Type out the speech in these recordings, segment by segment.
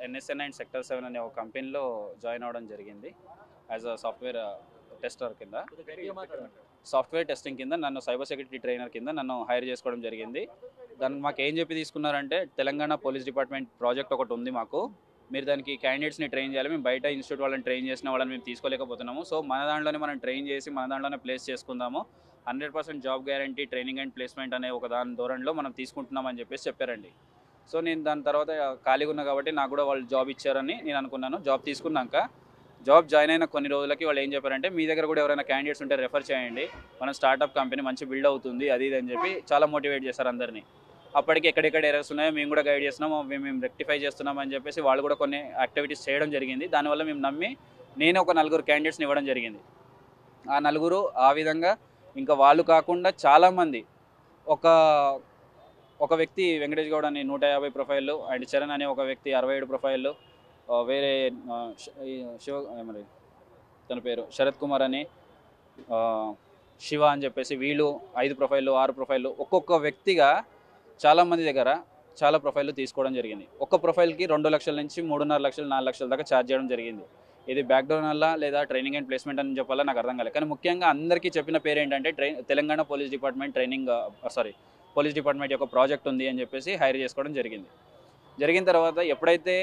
NSN and sector 7 అనే ఒక కంపెనీలో జాయిన్ అవ్వడం జరిగింది యాజ్ అ సాఫ్ట్వేర్ టెస్టర్ కింద. సాఫ్ట్వేర్ టెస్టింగ్ కింద నన్ను సైబర్ సెక్యూరిటీ ట్రైనర్ కింద నన్ను హైర్ చేసుకోవడం జరిగింది. దానికి మాకు ఏం చెప్పి తీసుకున్నారంటే, తెలంగాణ పోలీస్ డిపార్ట్మెంట్ ప్రాజెక్ట్ ఒకటి ఉంది మాకు, మీరు దానికి క్యాండిడేట్స్ని ట్రైన్ చేయాలి, మేము బయట ఇన్స్టిట్యూట్ వాళ్ళని ట్రైన్ చేసిన వాళ్ళని మేము తీసుకోలేకపోతున్నాము, సో మన దాంట్లోనే మనం ట్రైన్ చేసి మన దాంట్లోనే ప్లేస్ చేసుకుందాము, 100% job guarantee training and placement అనే ఒక దాని ధోరణిలో మనం తీసుకుంటున్నామని చెప్పేసి చెప్పారండి. సో నేను దాని తర్వాత ఖాళీగా ఉన్నా కాబట్టి నాకు కూడా వాళ్ళు జాబ్ ఇచ్చారని నేను అనుకున్నాను. జాబ్ తీసుకున్నాక జాబ్ జాయిన్ అయిన కొన్ని రోజులకి వాళ్ళు ఏం చెప్పారంటే, మీ దగ్గర కూడా ఎవరైనా క్యాండిడేట్స్ ఉంటే రెఫర్ చేయండి, మన స్టార్టప్ కంపెనీ మంచి బిల్డ్ అవుతుంది అది ఇది అని చెప్పి చాలా మోటివేట్ చేశారు అందరినీ. అప్పటికి ఎక్కడెక్కడ ఎర్రర్స్ ఉన్నాయో మేము కూడా గైడ్ చేస్తున్నాము, మేము రెక్టిఫై చేస్తున్నాం అని చెప్పేసి వాళ్ళు కూడా కొన్ని యాక్టివిటీస్ చేయడం జరిగింది. దానివల్ల మేము నమ్మి నేను ఒక 4 క్యాండిడేట్స్ని ఇవ్వడం జరిగింది. ఆ 4 ఆ విధంగా ఇంకా వాళ్ళు కాకుండా చాలామంది, ఒక వ్యక్తి వెంకటేష్ గౌడ్ అని 150 ప్రొఫైళ్ళు, అండ్ చరణ్ అనే ఒక వ్యక్తి 67 ప్రొఫైళ్ళు, వేరే శివ మరి తన పేరు శరత్ కుమార్ అని, శివ అని చెప్పేసి వీళ్ళు 5 ప్రొఫైళ్ళు 6 ప్రొఫైళ్ళు ఒక్కొక్క వ్యక్తిగా చాలామంది దగ్గర చాలా ప్రొఫైళ్ళు తీసుకోవడం జరిగింది. ఒక్క ప్రొఫైల్కి 2 లక్షల నుంచి 3.5 లక్షలు 4 లక్షల దాకా ఛార్జ్ చేయడం జరిగింది. ఇది బ్యాక్డోర్ వల్ల లేదా ట్రైనింగ్ అండ్ ప్లేస్మెంట్ అని చెప్పాలా నాకు అర్థం కాలేదు. కానీ ముఖ్యంగా అందరికీ చెప్పిన పేరు ఏంటంటే, Telangana police department police department యొక్క ప్రాజెక్ట్ ఉంది అని చెప్పేసి హైర్ చేసుకోవడం జరిగింది. జరిగిన తర్వాత ఎప్పుడైతే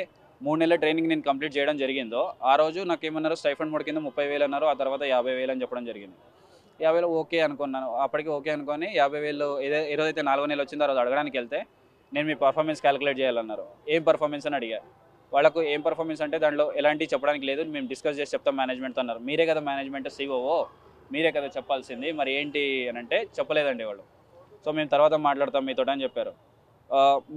3 నెలల ట్రైనింగ్ నేను కంప్లీట్ చేయడం జరిగిందో, ఆ రోజు నాకు ఏమన్నారు, స్టైఫండ్ మోడ్ కింద 30,000 అన్నారు, ఆ తర్వాత 50,000 అని చెప్పడం జరిగింది. 50,000 ఓకే అనుకున్నాను. అప్పటికి ఓకే అనుకొని 50,000 ఏదైతే 4వ నెల వచ్చిందో ఆ రోజు అడగడానికి వెళ్తే, నేను మీ పర్ఫార్మెన్స్ క్యాలిక్యులేట్ చేయాలన్నారు. ఏం పర్ఫార్మెన్స్ అని అడిగా. వాళ్ళకు ఏం పర్ఫార్మెన్స్ అంటే దాంట్లో ఎలాంటివి చెప్పడానికి లేదు, మేము డిస్కస్ చేసి చెప్తాం మేనేజ్మెంట్తో అన్నారు. మీరే కదా మేనేజ్మెంట్ సిఓఓ, మీరే కదా చెప్పాల్సింది, మరి ఏంటి అని అంటే చెప్పలేదండి వాళ్ళు. సో మేము తర్వాత మాట్లాడతాం మీతో అని చెప్పారు.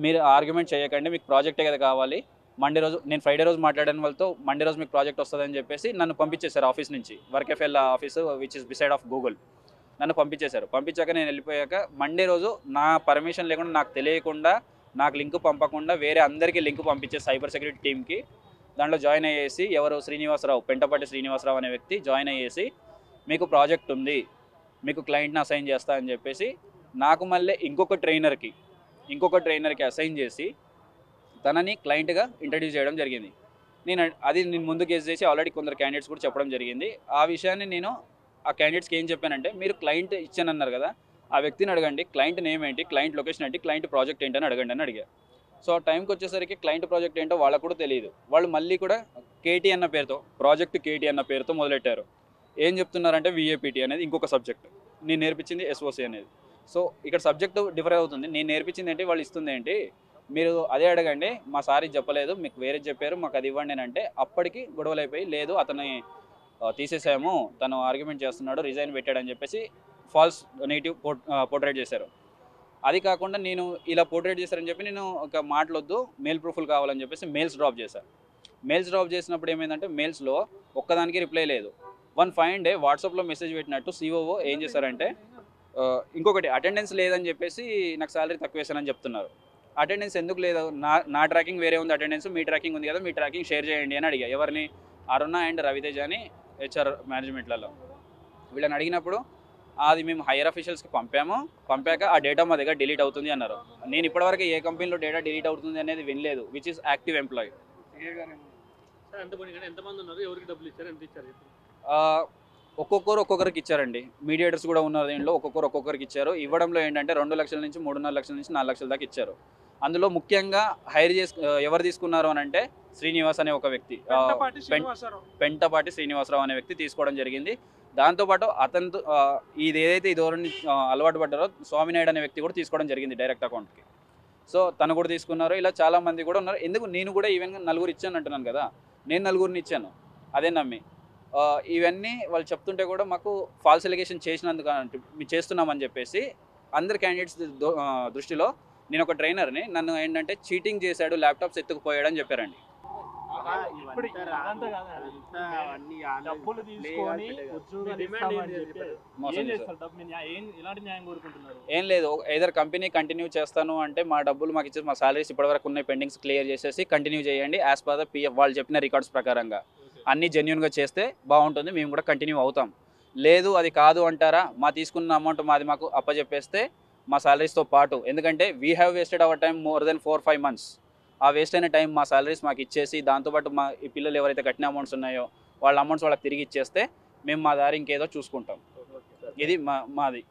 మీరు ఆర్గ్యుమెంట్ చేయకండి, మీకు ప్రాజెక్టే కదా కావాలి, మండే రోజు, నేను ఫ్రైడే రోజు మాట్లాడిన వాళ్ళతో మండే రోజు మీకు ప్రాజెక్ట్ వస్తుందని చెప్పేసి నన్ను పంపించేశారు ఆఫీస్ నుంచి. Work FL office which is beside of Google. నన్ను పంపించేశారు. పంపించాక నేను వెళ్ళిపోయాక మండే రోజు నా పర్మిషన్ లేకుండా, నాకు తెలియకుండా, నాకు లింక్ పంపకుండా వేరే అందరికీ లింక్ పంపించే సైబర్ సెక్యూరిటీ టీమ్కి దాంట్లో జాయిన్ అయ్యేసి, ఎవరు శ్రీనివాసరావు, పెంటపాటి శ్రీనివాసరావు అనే వ్యక్తి జాయిన్ అయ్యేసి, మీకు ప్రాజెక్ట్ ఉంది, మీకు క్లయింట్ని అసైన్ చేస్తా అని చెప్పేసి నాకు మళ్ళీ ఇంకొక ట్రైనర్కి అసైన్ చేసి తనని క్లయింట్గా ఇంట్రడ్యూస్ చేయడం జరిగింది. నేను ముందు కేసు చేసి ఆల్రెడీ కొందరు క్యాండిడేట్స్ కూడా చెప్పడం జరిగింది. ఆ విషయాన్ని నేను ఆ క్యాండిడేట్స్కి ఏం చెప్పానంటే, మీరు క్లయింట్ ఇచ్చానన్నారు కదా, ఆ వ్యక్తిని అడగండి, క్లయింట్ నేమ్ ఏంటి, క్లయింట్ లొకేషన్ ఏంటి, క్లయింట్ ప్రాజెక్ట్ ఏంటని అడగండి అని అడిగారు. సో ఆ టైంకి వచ్చేసరికి క్లయింట్ ప్రాజెక్ట్ ఏంటో వాళ్ళకు కూడా తెలియదు. వాళ్ళు మళ్ళీ కూడా కేటీ అన్న పేరుతో, ప్రాజెక్ట్ కేటీ అన్న పేరుతో మొదలెట్టారు. ఏం చెప్తున్నారంటే విఏపీటీ అనేది ఇంకొక సబ్జెక్ట్, నేను నేర్పించింది ఎస్ఓసి అనేది. సో ఇక్కడ సబ్జెక్టు డిఫర్ అవుతుంది. నేను నేర్పించింది ఏంటి, వాళ్ళు ఇస్తుంది ఏంటి, మీరు అదే అడగండి, మా సార్ ఇది చెప్పలేదు, మీకు వేరే చెప్పారు, మాకు అది ఇవ్వండి అని అంటే, అప్పటికి గొడవలు అయిపోయి, లేదు అతన్ని తీసేసాము, తను ఆర్గ్యుమెంట్ చేస్తున్నాడు, రిజైన్ పెట్టాడని చెప్పేసి ఫాల్స్ నెగిటివ్ పోర్ట్రేట్ చేశారు. అది కాకుండా నేను ఇలా పోర్ట్రేట్ చేశారని చెప్పి నేను ఒక మాటలొద్దు, మెయిల్ ప్రూఫ్లు కావాలని చెప్పేసి మెయిల్స్ డ్రాప్ చేశాను. మెయిల్స్ డ్రాప్ చేసినప్పుడు ఏమైందంటే, మెయిల్స్లో ఒక్కదానికి రిప్లై లేదు. వన్ ఫైన్ డే వాట్సాప్లో మెసేజ్ పెట్టినట్టు సిఓఓ ఏం చేశారంటే, ఇంకొకటి అటెండెన్స్ లేదని చెప్పేసి నాకు శాలరీ తక్కువ వేసానని చెప్తున్నారు. అటెండెన్స్ ఎందుకు లేదు, నా ట్రాకింగ్ వేరే ఉంది, అటెండెన్స్ మీ ట్రాకింగ్ ఉంది కదా, మీ ట్రాకింగ్ షేర్ చేయండి అని అడిగా. ఎవరిని, అరుణ అండ్ రవితేజ అని హెచ్ఆర్ మేనేజ్మెంట్లలో. వీళ్ళని అడిగినప్పుడు అది మేము హైయర్ అఫీషియల్స్కి పంపాక ఆ డేటా మా దగ్గర డిలీట్ అవుతుంది అన్నారు. నేను ఇప్పటివరకు ఏ కంపెనీలో డేటా డిలీట్ అవుతుంది అనేది వినలేదు, విచ్ ఇస్ యాక్టివ్ ఎంప్లాయీ. ఒక్కొక్కరికి ఇచ్చారండి, మీడియేటర్స్ కూడా ఉన్నారు దీంట్లో, ఒక్కొక్కరికి ఇచ్చారు. ఇవ్వడంలో ఏంటంటే 2 లక్షల నుంచి 3.5 లక్షల నుంచి 4 లక్షల దాకా ఇచ్చారు. అందులో ముఖ్యంగా ఎవరు తీసుకున్నారు అని అంటే, శ్రీనివాస్ అనే ఒక వ్యక్తి, పెంటపాటి శ్రీనివాసరావు అనే వ్యక్తి తీసుకోవడం జరిగింది. దాంతోపాటు అతనితో ఇది ఏదైతే ఈ ధోరణి అలవాటు పడ్డారో స్వామినాయుడు అనే వ్యక్తి కూడా తీసుకోవడం జరిగింది డైరెక్ట్ అకౌంట్కి. సో తను కూడా తీసుకున్నారు. ఇలా చాలామంది కూడా ఉన్నారు. ఎందుకు నేను కూడా ఈవెన్గా 4 ఇచ్చాను అంటున్నాను కదా, నేను 4ని ఇచ్చాను అదే నమ్మి. ఇవన్నీ వాళ్ళు చెప్తుంటే కూడా మాకు ఫాల్స్ ఎలిగేషన్ చేసినందుకు మేము చేస్తున్నామని చెప్పేసి అందరు క్యాండిడేట్స్ దృష్టిలో నేను ఒక ట్రైనర్ని, నన్ను ఏంటంటే చీటింగ్ చేశాడు, ల్యాప్టాప్స్ ఎత్తుకుపోయాడని చెప్పారండి. ఏం లేదు, ఏదర్ కంపెనీ కంటిన్యూ చేస్తాను అంటే మా డబ్బులు మాకు ఇచ్చేసి మా సాలరీస్ ఇప్పటివరకు ఉన్న పెండింగ్స్ క్లియర్ చేసేసి కంటిన్యూ చేయండి యాజ్ పర్ ద పిఎఫ్ వాళ్ళు చెప్పిన రికార్డ్స్ ప్రకారంగా అన్నీ జెన్యూన్గా చేస్తే బాగుంటుంది, మేము కూడా కంటిన్యూ అవుతాం. లేదు అది కాదు అంటారా, మా తీసుకున్న అమౌంట్ మాకు అప్పచెప్పేస్తే మా సాలరీస్తో పాటు, ఎందుకంటే we have wasted our time more then 4-5 months. ఆ వేస్ట్ అయిన టైం మా సాలరీస్ మాకు ఇచ్చేసి దాంతోపాటు మా ఈ పిల్లలు ఎవరైతే కట్టిన అమౌంట్స్ ఉన్నాయో వాళ్ళ అమౌంట్స్ వాళ్ళకి తిరిగి ఇచ్చేస్తే మేము మా దారి ఇంకేదో చూసుకుంటాం. ఇది మాది.